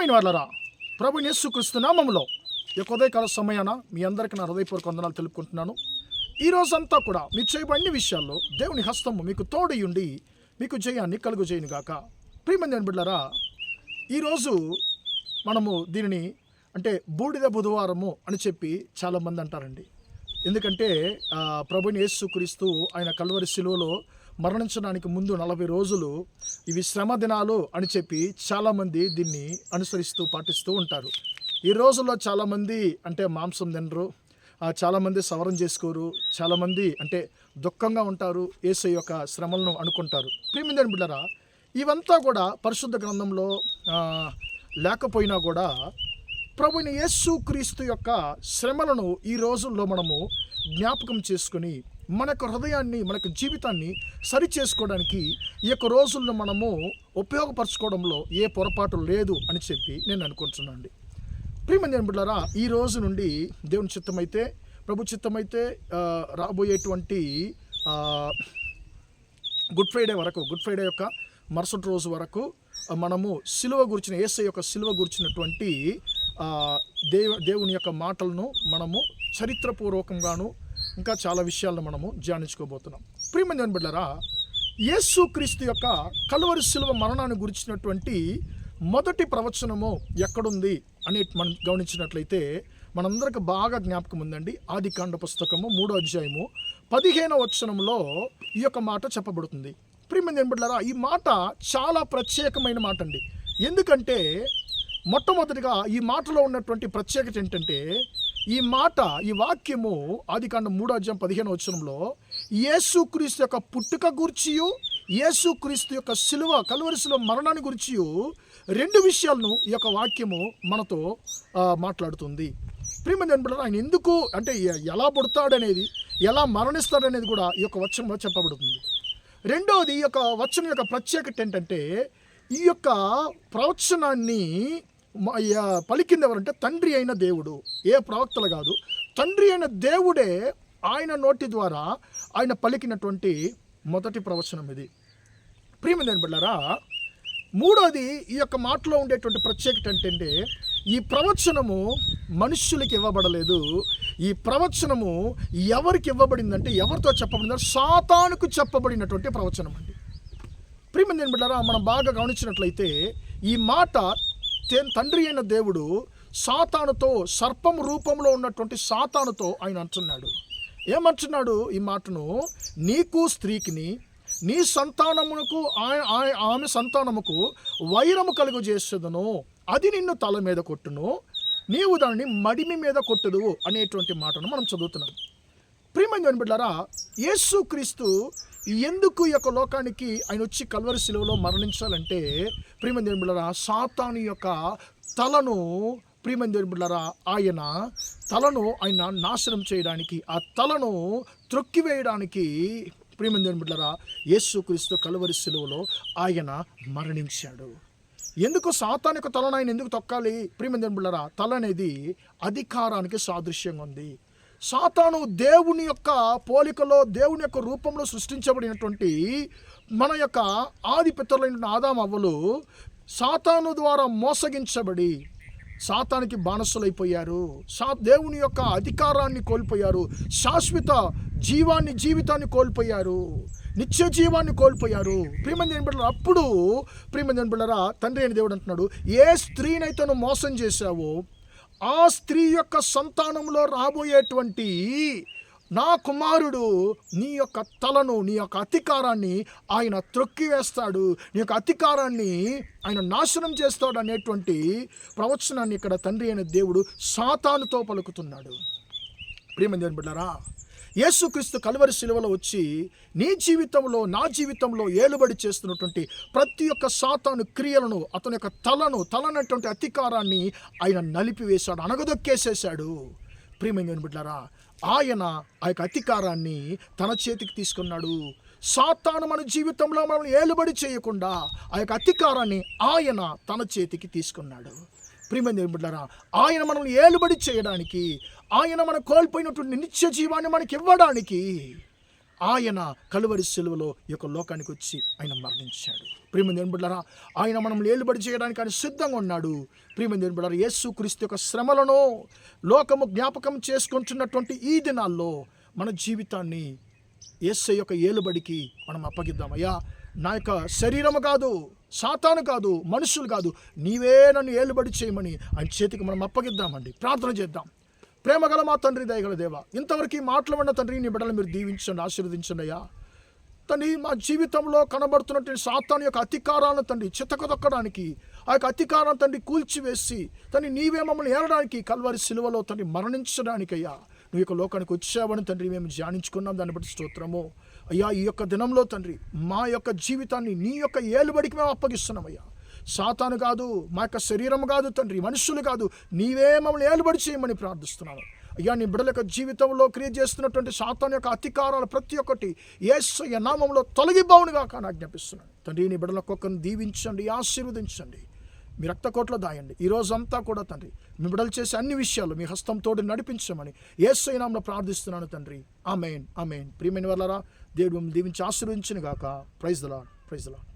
ప్రియమైన వాళ్ళరా, ప్రభు యేసుక్రీస్తు నామములో ఈ ఉదయకాల సమయాన మీ అందరికీ నా హృదయపూర్వక వందనాలు తెలుపుకుంటున్నాను. ఈ రోజంతా కూడా మీ చేయబడిన విషయాల్లో దేవుని హస్తము మీకు తోడయుండి మీకు జయాన్ని కలుగు చేయనుగాక. ప్రియమైన బిడ్డలారా, ఈరోజు మనము దీనిని అంటే బూడిద బుధవారము అని చెప్పి చాలామంది అంటారండి. ఎందుకంటే ప్రభుని యేసుక్రీస్తు ఆయన కల్వరి శిలువలో మరణించడానికి ముందు 40 రోజులు ఇవి శ్రమ దినాలు అని చెప్పి చాలామంది దీన్ని అనుసరిస్తూ పాటిస్తూ ఉంటారు. ఈ రోజుల్లో చాలామంది అంటే మాంసం తినరు, చాలామంది సవరం చేసుకోరు, చాలామంది అంటే దుఃఖంగా ఉంటారు, యేసు యొక్క శ్రమలను అనుకుంటారు. ప్రియమైన బిడ్డలారా, ఇవంతా కూడా పరిశుద్ధ గ్రంథంలో లేకపోయినా కూడా ప్రభుని యేసుక్రీస్తు యొక్క శ్రమలను ఈ రోజుల్లో మనము జ్ఞాపకం చేసుకుని మనకు హృదయాన్ని మనకు జీవితాన్ని సరి చేసుకోవడానికి ఈ యొక్క రోజుల్లో మనము ఉపయోగపరచుకోవడంలో ఏ పొరపాటు లేదు అని చెప్పి నేను అనుకుంటున్నాను. ప్రియమైన బిడ్డలారా, ఈ రోజు నుండి దేవుని చిత్తమైతే ప్రభు చిత్తమైతే రాబోయేటువంటి గుడ్ ఫ్రైడే యొక్క మరుసటి రోజు వరకు మనము సిలువ గురించిన యేసు యొక్క సిలువ గురించినటువంటి దేవుని యొక్క మాటలను మనము చరిత్రపూర్వకంగాను ఇంకా చాలా విషయాలను మనము ధ్యానించుకోబోతున్నాం. ప్రియమైన బిడ్డలారా, యేసుక్రీస్తు యొక్క కల్వరి సిలువ మరణాన్ని గురించినటువంటి మొదటి ప్రవచనము ఎక్కడుంది అని మనం గమనించినట్లయితే మనందరికి బాగా జ్ఞాపకం ఉందండి. ఆదికాండ పుస్తకము 3వ అధ్యాయము 15వ వచనంలో ఈ యొక్క మాట చెప్పబడుతుంది. ప్రియమైన బిడ్డలారా, ఈ మాట చాలా ప్రత్యేకమైన మాట అండి. ఎందుకంటే మొట్టమొదటిగా ఈ మాటలో ఉన్నటువంటి ప్రత్యేకత ఏంటంటే ఈ వాక్యము ఆదికాండం 3వ అధ్యాయం 15వ వచనంలో యేసుక్రీస్తు యొక్క పుట్టుక గురించియు యేసుక్రీస్తు యొక్క సిలువ కల్వరి సిలువ మరణాన్ని గురించియు 2 విషయాలను ఈ యొక్క వాక్యము మనతో మాట్లాడుతుంది. ప్రియమైన బిడ్డలారా, ఆయన ఎందుకు అంటే ఎలా పుడతాడనేది ఎలా మరణిస్తాడనేది కూడా ఈ యొక్క వచనంలో చెప్పబడుతుంది. రెండవది ఈ యొక్క వచనం యొక్క ప్రత్యేకత ఏంటంటే ఈ యొక్క ప్రవచనాన్ని పలికింది ఎవరంటే తండ్రి అయిన దేవుడు, ఏ ప్రవక్తలు కాదు, తండ్రి అయిన దేవుడే ఆయన నోటి ద్వారా ఆయన పలికినటువంటి మొదటి ప్రవచనం ఇది. ప్రియమైన బిడ్డలారా, మూడోది ఈ యొక్క మాటలో ఉండేటువంటి ప్రత్యేకత ఏంటంటే ఈ ప్రవచనము మనుష్యులకి ఇవ్వబడలేదు. ఈ ప్రవచనము ఎవరికి ఇవ్వబడిందంటే ఎవరితో చెప్పబడిందంటే సాతానుకు చెప్పబడినటువంటి ప్రవచనం అండి. ప్రియమైన బిడ్డలారా, మనం బాగా గమనించినట్లయితే ఈ మాట తండ్రి అయిన దేవుడు సాతానుతో, సర్పం రూపంలో ఉన్నటువంటి సాతానుతో ఆయన అంటున్నాడు. ఏమంటున్నాడు ఈ మాటను? నీకు స్త్రీకిని నీ సంతానమునకు ఆమె సంతానముకు వైరము కలుగు చేసేదను, అది నిన్ను తల మీద కొట్టును, నీవు దానిని మడిమి మీద కొట్టుదు అనేటువంటి మాటను మనం చదువుతున్నాం. ప్రియమైన బిడ్డలారా, యేసుక్రీస్తు ఎందుకు ఈ యొక్క లోకానికి ఆయన వచ్చి కల్వరి శిలువలో మరణించాలంటే ప్రియమైన బిడ్డలారా, సాతాను యొక్క తలను ప్రియమైన బిడ్డలారా ఆయన తలను ఆయన నాశనం చేయడానికి, ఆ తలను త్రొక్కివేయడానికి ప్రియమైన బిడ్డలారా యేసుక్రీస్తు కల్వరి శిలువలో ఆయన మరణించాడు. ఎందుకు సాతాను యొక్క తలను ఆయన ఎందుకు తొక్కాలి? ప్రియమైన బిడ్డలారా, తల అనేది అధికారానికి సాదృశ్యంగా ఉంది. సాతాను దేవుని యొక్క పోలికలో, దేవుని యొక్క రూపంలో సృష్టించబడినటువంటి మన యొక్క ఆది పితరులైన ఆదాము అవ్వలు సాతాను ద్వారా మోసగించబడి సాతానికి బానిసలైపోయారు. దేవుని యొక్క అధికారాన్ని కోల్పోయారు, శాశ్వత జీవితాన్ని కోల్పోయారు, నిత్య జీవాన్ని కోల్పోయారు. ప్రియమైన బిడ్డలారా, అప్పుడు ప్రియమైన బిడ్డలారా తండ్రి అయిన దేవుడు అంటున్నాడు, ఏ స్త్రీనైతే నువ్వు మోసం చేశావో ఆ స్త్రీ యొక్క సంతానంలో రాబోయేటువంటి నా కుమారుడు నీ యొక్క తలను, నీ యొక్క అధికారాన్ని ఆయన త్రొక్కివేస్తాడు, నీ యొక్క అధికారాన్ని ఆయన నాశనం చేస్తాడు అనేటువంటి ప్రవచనాన్ని ఇక్కడ తండ్రి అయిన దేవుడు సాతానుతో పలుకుతున్నాడు. ప్రియమైన బిడ్డలారా, యేసుక్రీస్తు కల్వరి శిలువలో వచ్చి నీ జీవితంలో నా జీవితంలో ఏలుబడి చేస్తున్నటువంటి ప్రతి ఒక్క సాతాను క్రియలను, అతని యొక్క తలనటువంటి అధికారాన్ని ఆయన నలిపివేశాడు, అనగదొక్కేసేశాడు. ప్రియమైన బిడ్డలారా, ఆయన ఆ యొక్క అధికారాన్ని తన చేతికి తీసుకున్నాడు. సాతాను మన జీవితంలో మనం ఏలుబడి చేయకుండా ఆ యొక్క అధికారాన్ని ఆయన తన చేతికి తీసుకున్నాడు. ప్రియమైన బిడ్డలారా, ఆయన మనల్ని ఏలుబడి చేయడానికి, ఆయన మనం కోల్పోయినటువంటి నిత్య జీవాన్ని మనకి ఇవ్వడానికి ఆయన కలువరి సిలువలో ఈ యొక్క లోకానికి వచ్చి ఆయన మరణించాడు. ప్రియమైన దేవుని బిడ్డలారా, ఆయన మనల్ని ఏలుబడి చేయడానికి ఆయన సిద్ధంగా ఉన్నాడు. ప్రియమైన దేవుని బిడ్డలారా, యేసుక్రీస్తు యొక్క శ్రమలను లోకము జ్ఞాపకం చేసుకుంటున్నటువంటి ఈ దినాల్లో మన జీవితాన్ని యేసు యొక్క ఏలుబడికి మనం అప్పగిద్దాం. అయ్యా, నా యొక్క శరీరము కాదు, సాతాను కాదు, మనుషులు కాదు, నీవే నన్ను ఏలుబడి చేయమని ఆయన చేతికి మనం అప్పగిద్దామండి. ప్రార్థన చేద్దాం. ప్రేమగల మా తండ్రి, దయగల దేవ, ఇంతవరకు ఈ మాటలు విన్న తండ్రి, నీ బిడ్డలు మీరు దీవించండి, ఆశీర్వదించండి అయ్యా. తండ్రి, మా జీవితంలో కనబడుతున్నటువంటి సాతాను యొక్క అధికారాలను తండ్రి చితకదొక్కడానికి, ఆ యొక్క అధికారాన్ని తండ్రి కూల్చివేసి తండ్రి నీవే మమ్మల్ని ఏలడానికి కల్వరి సిలువలో తండ్రి మరణించడానికి అయ్యా నువ్వు యొక్క లోకానికి వచ్చావని తండ్రి మేము ధ్యానించుకున్నాం. దాన్ని బట్టి స్తోత్రము అయ్యా. ఈ యొక్క దినంలో తండ్రి మా యొక్క జీవితాన్ని నీ యొక్క ఏలుబడికి మేము అప్పగిస్తున్నాం అయ్యా. సాతాను కాదు, మా యొక్క శరీరం కాదు తండ్రి, మనుషులు కాదు, నీవే మమ్మల్ని ఏలుబడి చేయమని ప్రార్థిస్తున్నాను అయ్యా. నీ బిడ్డల యొక్క జీవితంలో క్రియేట్ చేస్తున్నటువంటి సాతాను యొక్క అధికారాలు ప్రతి ఒక్కటి యేసయ్య నామములో తొలగిపోవునుగా కానీ ఆజ్ఞాపిస్తున్నాను తండ్రి. నీ బిడ్డల ఒక్కొక్కరిని దీవించండి, ఆశీర్వదించండి, మీ రక్తకోట్లో దాయండి. ఈ రోజంతా కూడా తండ్రి మీ బిడ్డలు చేసే అన్ని విషయాలు మీ హస్తంతో నడిపించమని యేసయ్య నామములో ప్రార్థిస్తున్నాను తండ్రి. ఆమేన్, ఆమేన్. ప్రియమైన వాళ్ళారా, దేవుడు మిమ్మల్ని దీవించి ఆశీర్వదించును గాక. Praise the lord, praise the lord.